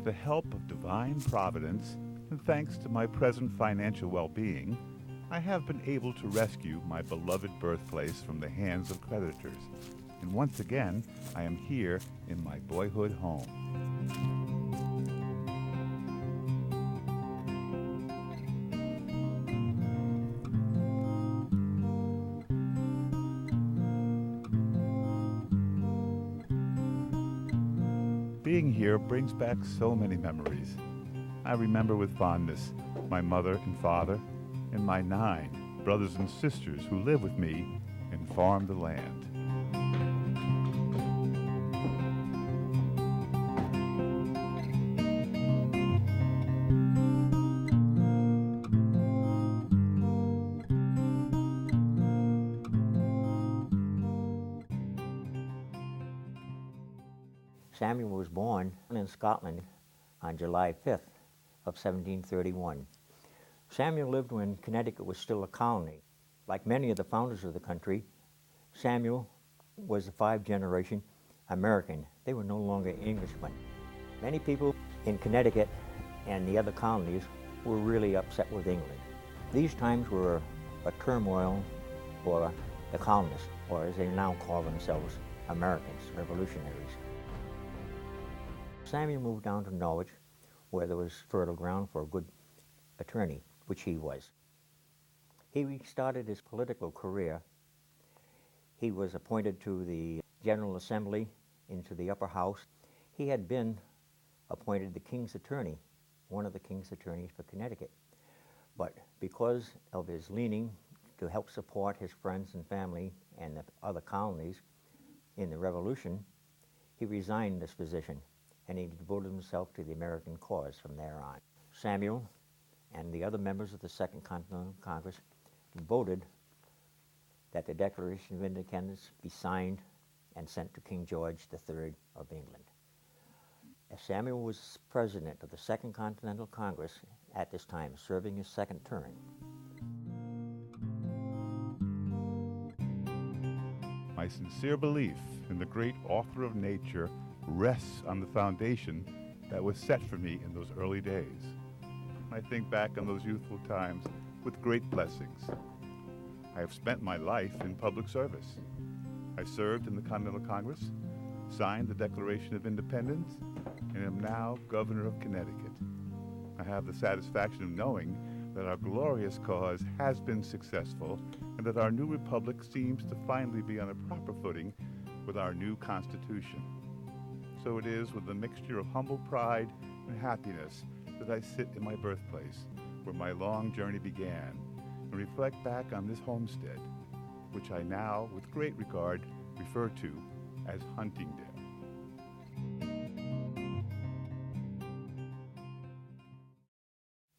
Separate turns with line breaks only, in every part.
the help of divine providence, and thanks to my present financial well-being, I have been able to rescue my beloved birthplace from the hands of creditors. And once again, I am here in my boyhood home. Being here brings back so many memories. I remember with fondness my mother and father and my 9 brothers and sisters who live with me and farm the land.
Samuel was born in Scotland on July 5th of 1731. Samuel lived when Connecticut was still a colony. Like many of the founders of the country, Samuel was a 5th-generation American. They were no longer Englishmen. Many people in Connecticut and the other colonies were really upset with England. These times were a turmoil for the colonists, or as they now call themselves, Americans, revolutionaries. Samuel moved down to Norwich, where there was fertile ground for a good attorney, which he was. He started his political career. He was appointed to the General Assembly, into the upper house. He had been appointed the King's Attorney, one of the King's Attorneys for Connecticut. But because of his leaning to help support his friends and family and the other colonies in the Revolution, he resigned this position, and he devoted himself to the American cause from there on. Samuel and the other members of the Second Continental Congress voted that the Declaration of Independence be signed and sent to King George III of England. As Samuel was president of the Second Continental Congress at this time, serving his 2nd term.
My sincere belief in the great author of nature rests on the foundation that was set for me in those early days. I think back on those youthful times with great blessings. I have spent my life in public service. I served in the Continental Congress, signed the Declaration of Independence, and am now Governor of Connecticut. I have the satisfaction of knowing that our glorious cause has been successful and that our new republic seems to finally be on a proper footing with our new Constitution. So it is with a mixture of humble pride and happiness that I sit in my birthplace, where my long journey began, and reflect back on this homestead, which I now, with great regard, refer to as Huntingdale.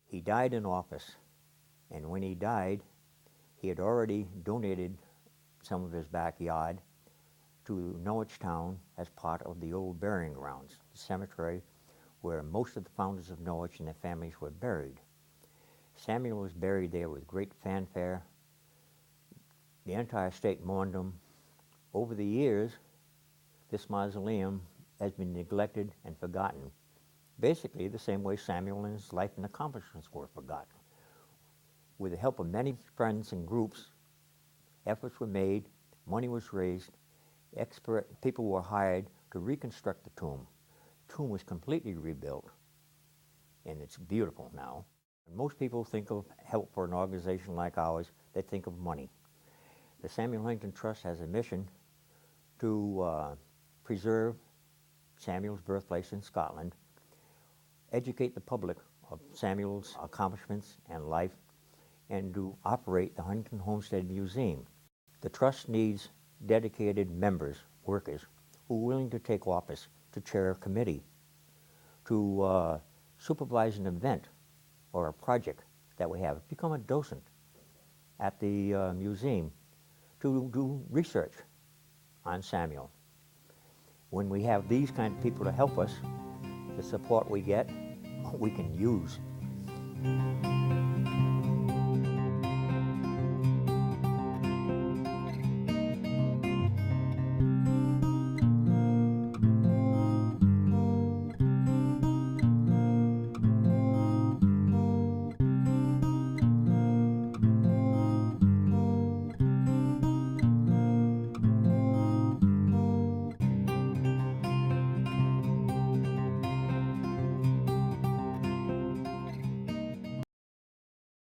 He died in office, and when he died, he had already donated some of his backyard to Norwich Town as part of the old burying grounds, the cemetery where most of the founders of Norwich and their families were buried. Samuel was buried there with great fanfare. The entire state mourned him. Over the years, this mausoleum has been neglected and forgotten, basically the same way Samuel and his life and accomplishments were forgotten. With the help of many friends and groups, efforts were made, money was raised, expert people were hired to reconstruct the tomb. The tomb was completely rebuilt, and it's beautiful now. Most people think of help for an organization like ours, they think of money. The Samuel Huntington Trust has a mission to preserve Samuel's birthplace in Scotland, educate the public of Samuel's accomplishments and life, and to operate the Huntington Homestead Museum. The Trust needs dedicated members, workers, who are willing to take office, to chair a committee, to supervise an event or a project that we have, become a docent at the museum, to do research on Samuel. When we have these kind of people to help us, the support we get, we can use.